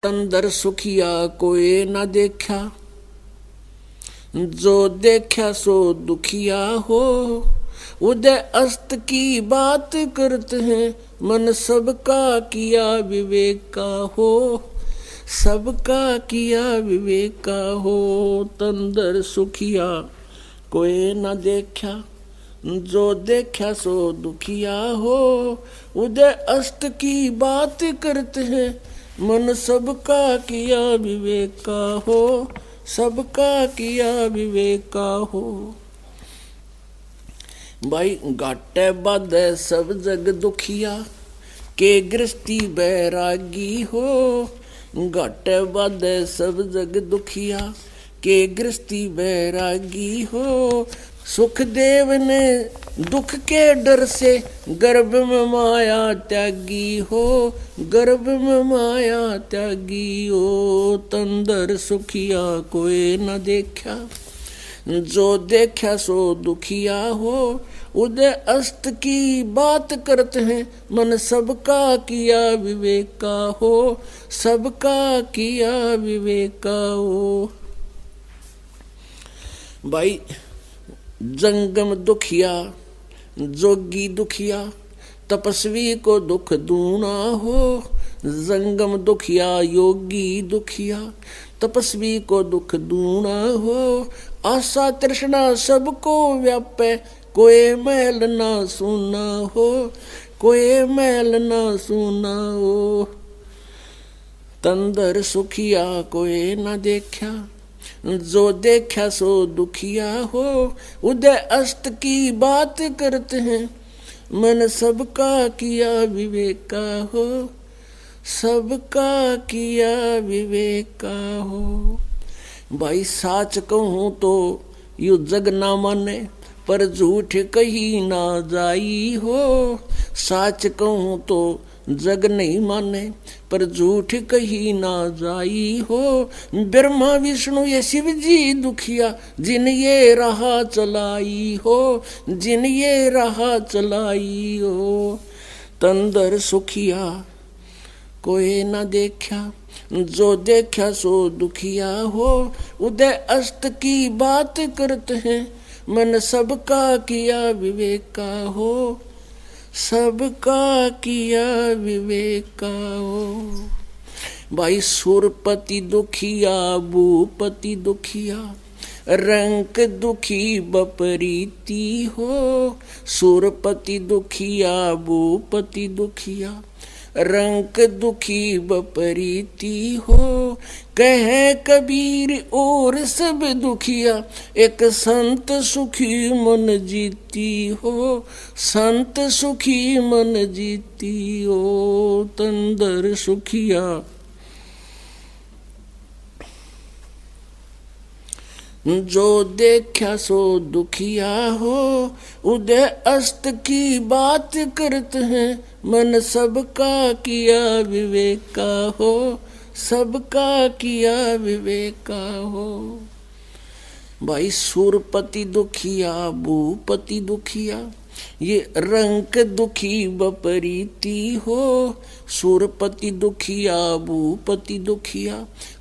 अंदर सुखिया कोई न देखा, जो देखा सो दुखिया हो। उदय अस्त की बात करते हैं, मन सबका किया विवेक का हो। सबका किया विवेक का हो। तंदर सुखिया कोई न देखा, जो देखा सो दुखिया हो। उदय अस्त की बात करते हैं, मन सबका किया विवेक का हो। सबका किया विवेक का हो। भाई घाटे बाधे सब जग दुखिया, के गृहस्थी बैरागी हो। घाटे बाधे सब जग दुखिया, के गृहस्थी बैरागी हो। सुखदेव ने दुख के डर से गर्भ में माया त्यागी हो। गर्भ में माया त्यागी हो। तंदर सुखिया कोई न देखा, जो देखा सो दुखिया हो। उदय अस्त की बात करते हैं, मन सबका किया विवेक का हो। सबका किया विवेक का हो। भाई जंगम दुखिया, जोगी दुखिया, तपस्वी को दुख दूना हो। जंगम दुखिया, योगी दुखिया, तपस्वी को दुख दूना हो। आशा तृष्णा सबको व्यापे, कोई मैल ना सुना हो। कोई मैल ना सुना हो। तंदर सुखिया कोई न देखा, जो देखा सो दुखिया हो। उदय अस्त की बात करते हैं, मन सबका किया विवेक का हो। सबका किया विवेक का हो। भाई साच कहूँ तो यू जग ना माने, पर झूठ कही ना जाई हो। साच कहूँ तो जग नहीं माने, पर झूठ कही ना जाई हो। ब्रह्मा विष्णु ये शिव जी दुखिया, जिन ये राह चलाई हो। जिन ये राह चलाई हो। तंदर सुखिया कोई न देखा, जो देखा सो दुखिया हो। उदय अस्त की बात करते हैं, मन सबका किया विवेक का हो। सबका किया विवेक का हो। भाई सुरपति दुखिया, भूपति दुखिया, रंक दुखी बपरीती हो। सुरपति दुखिया, भूपति दुखिया, रंक दुखी बपरीती हो। कहे कबीर और सब दुखिया, एक संत सुखी मन जीती हो। संत सुखी मन जीती हो। तंदर सुखिया जो देखा सो दुखिया हो। उदय अस्त की बात करते हैं, मन सबका किया विवेक का हो। सबका किया विवेक का हो। भाई सुरपति दुखिया, भूपति दुखिया, ये रंक दुखी बपरीती हो। सुरपति दुखिया, भूपति दुखिया,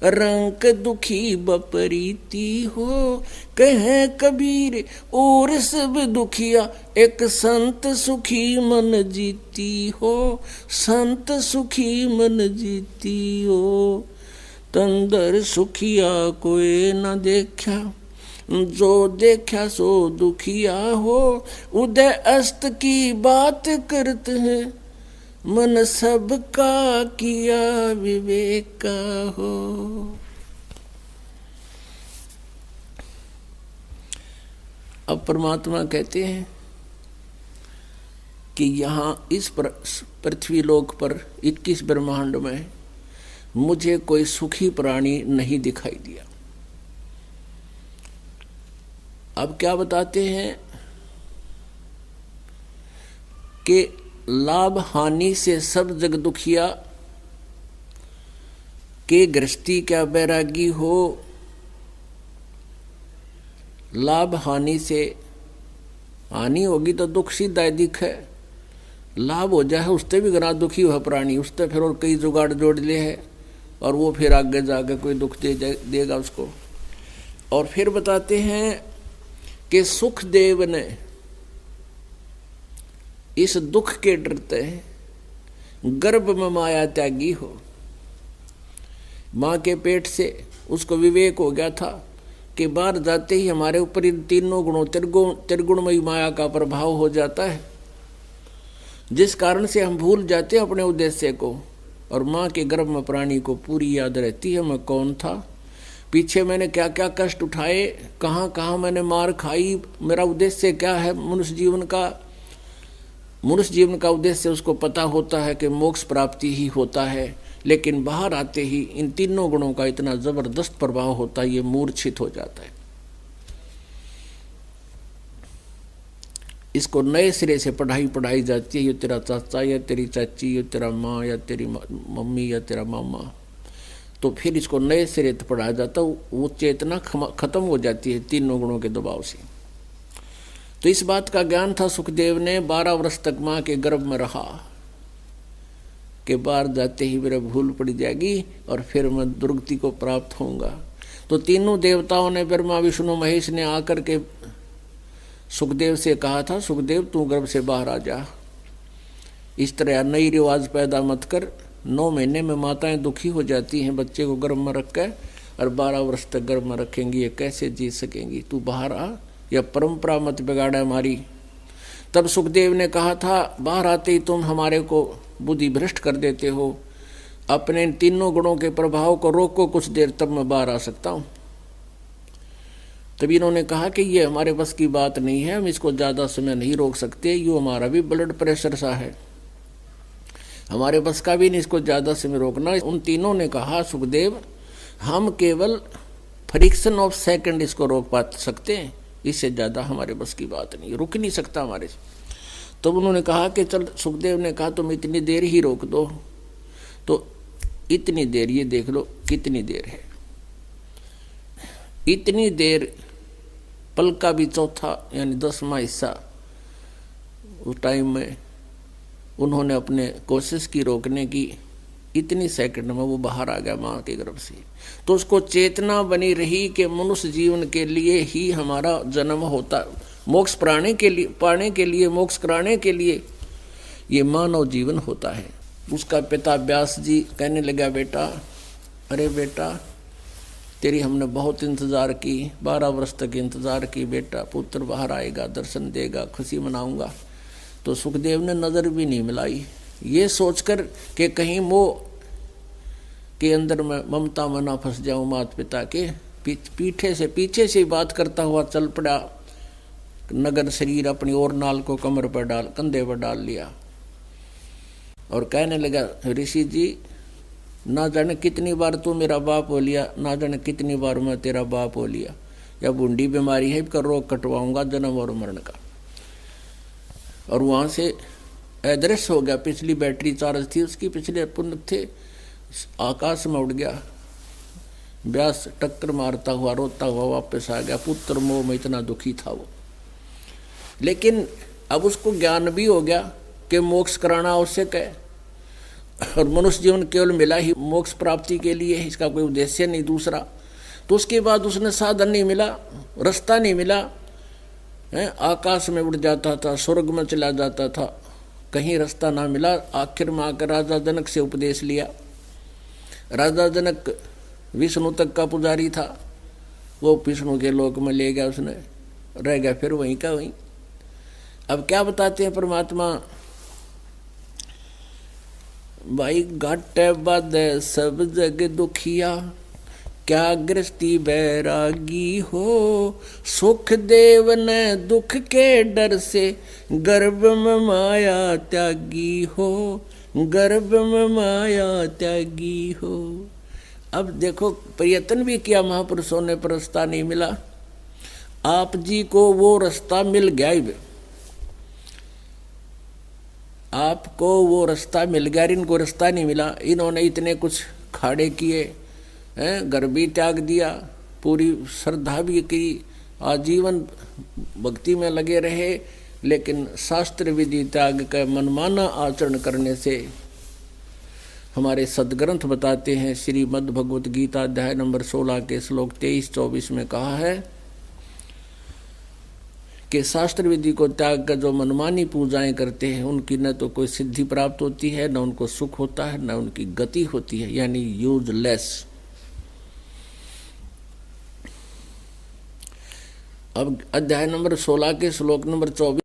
रंक दुखी बपरीती हो। कहे कबीर और सब दुखिया, एक संत सुखी मन जीती हो। संत सुखी मन जीती हो। तंदर सुखिया कोई न देखा, जो देखा सो दुखिया हो। उदय अस्त की बात करते हैं, मन सबका किया विवेक का हो। अब परमात्मा कहते हैं कि यहाँ इस पृथ्वी लोक पर 21 ब्रह्मांड में मुझे कोई सुखी प्राणी नहीं दिखाई दिया। अब क्या बताते हैं कि लाभ हानि से सब जग दुखिया, के गृहस्थी क्या बैरागी हो। लाभ हानि से, हानि होगी तो दुख सीधा दिख है, लाभ हो जाए उससे भी गना दुखी हुआ प्राणी, उससे फिर और कई जुगाड़ जोड़ ले है और वो फिर आगे जाकर कोई दुख देगा उसको। और फिर बताते हैं कि सुखदेव ने इस दुख के डरते गर्भ में माया त्यागी हो। माँ के पेट से उसको विवेक हो गया था कि बाहर जाते ही हमारे ऊपर इन तीनों गुणों त्रिगुणमयी माया का प्रभाव हो जाता है, जिस कारण से हम भूल जाते हैं अपने उद्देश्य को। और माँ के गर्भ में प्राणी को पूरी याद रहती है मैं कौन था, पीछे मैंने क्या क्या कष्ट उठाए, कहाँ कहाँ मैंने मार खाई, मेरा उद्देश्य क्या है। मनुष्य जीवन का उद्देश्य उसको पता होता है कि मोक्ष प्राप्ति ही होता है, लेकिन बाहर आते ही इन तीनों गुणों का इतना जबरदस्त प्रभाव होता है, ये मूर्छित हो जाता है। इसको नए सिरे से पढ़ाई जाती है। ये तेरा चाचा या तेरी चाची, या तेरा माँ या तेरी मम्मी या तेरा मामा, तो फिर इसको नए सिरे से पढ़ाया जाता है। वो चेतना खत्म हो जाती है तीनों गुणों के दबाव से। तो इस बात का ज्ञान था सुखदेव ने। 12 वर्ष तक माँ के गर्भ में रहा कि बाहर जाते ही मेरा भूल पड़ जाएगी और फिर मैं दुर्गति को प्राप्त होऊंगा। तो तीनों देवताओं ने, ब्रह्मा विष्णु महेश ने आकर के सुखदेव से कहा था, सुखदेव तू गर्भ से बाहर आ जा, इस तरह नई रिवाज पैदा मत कर। 9 महीने में माताएं दुखी हो जाती हैं बच्चे को गर्भ में रख कर, और 12 वर्ष तक गर्भ में रखेंगी, ये कैसे जी सकेंगी, तू बाहर आ, या परंपरा मत बिगाड़ा हमारी। तब सुखदेव ने कहा था, बाहर आते ही तुम हमारे को बुद्धि भ्रष्ट कर देते हो, अपने तीनों गुणों के प्रभाव को रोको कुछ देर, तब मैं बाहर आ सकता हूँ। तभी इन्होंने कहा कि ये हमारे बस की बात नहीं है, हम इसको ज़्यादा समय नहीं रोक सकते, ये हमारा भी ब्लड प्रेशर सा है, हमारे बस का भी नहीं इसको ज़्यादा समय रोकना। उन तीनों ने कहा, सुखदेव हम केवल फ्रिक्शन ऑफ सेकंड इसको रोक पा सकते हैं, इससे ज़्यादा हमारे बस की बात नहीं, रुक नहीं सकता हमारे से। तब उन्होंने कहा कि चल, सुखदेव ने कहा तुम इतनी देर ही रोक दो। तो इतनी देर, ये देख लो कितनी देर है, इतनी देर पल का भी चौथा यानी 10वां हिस्सा उस टाइम में उन्होंने अपने कोशिश की रोकने की। इतनी सेकंड में वो बाहर आ गया माँ के गर्भ से। तो उसको चेतना बनी रही कि मनुष्य जीवन के लिए ही हमारा जन्म होता, मोक्ष पाने के लिए मोक्ष कराने के लिए ये मानव जीवन होता है। उसका पिता व्यास जी कहने लगा, बेटा, अरे बेटा तेरी हमने बहुत इंतज़ार की, 12 वर्ष तक इंतज़ार की, बेटा पुत्र बाहर आएगा, दर्शन देगा, खुशी मनाऊंगा। तो सुखदेव ने नज़र भी नहीं मिलाई, ये सोचकर कि कहीं मोह के अंदर में ममता में ना फंस जाऊं माता पिता के। पीछे से बात करता हुआ चल पड़ा, नगर शरीर अपनी और नाल को कंधे पर डाल लिया और कहने लगा, ऋषि जी ना जाने कितनी बार तू मेरा बाप हो लिया, ना जाने कितनी बार मैं तेरा बाप हो लिया, या बूंदी बीमारी है इसका रोग कटवाऊंगा जन्म और मरण का। और वहाँ से अदृश्य हो गया। पिछली बैटरी चार्ज थी उसकी, पिछले पुण्य थे, आकाश में उड़ गया। व्यास टक्कर मारता हुआ रोता हुआ वापस आ गया। पुत्र मोह में इतना दुखी था वो। लेकिन अब उसको ज्ञान भी हो गया कि मोक्ष कराना आवश्यक है और मनुष्य जीवन केवल मिला ही मोक्ष प्राप्ति के लिए, इसका कोई उद्देश्य नहीं दूसरा। तो उसके बाद उसने साधन नहीं मिला, रास्ता नहीं मिला है, आकाश में उड़ जाता था, स्वर्ग में चला जाता था, कहीं रास्ता ना मिला। आखिर में आकर राजा जनक से उपदेश लिया। राजा जनक विष्णु तक का पुजारी था, वो विष्णु के लोक में ले गया, उसने रह गया फिर वहीं का वहीं। अब क्या बताते हैं परमात्मा, भाई घट बद सब जग दुखिया, क्या गृहस्थी बैरागी हो, सुख देव ने दुख के डर से गर्भ में माया त्यागी हो, गर्भ में माया त्यागी हो। अब देखो प्रयत्न भी किया महापुरुषों ने, पर रास्ता नहीं मिला। आप जी को वो रास्ता मिल गया ही, आपको वो रास्ता मिल गया, इनको रास्ता नहीं मिला। इन्होंने इतने कुछ खाड़े किए हैं, घर भी त्याग दिया, पूरी श्रद्धा भी की, आजीवन भक्ति में लगे रहे, लेकिन शास्त्र विधि त्याग कर मनमाना आचरण करने से हमारे सदग्रंथ बताते हैं। श्रीमद् भगवत गीता अध्याय नंबर 16 के श्लोक 23-24 में कहा है कि शास्त्र विधि को त्याग कर जो मनमानी पूजाएं करते हैं उनकी न तो कोई सिद्धि प्राप्त होती है, न उनको सुख होता है, न उनकी गति होती है, यानी यूजलेस। अब अध्याय नंबर 16 के श्लोक नंबर 24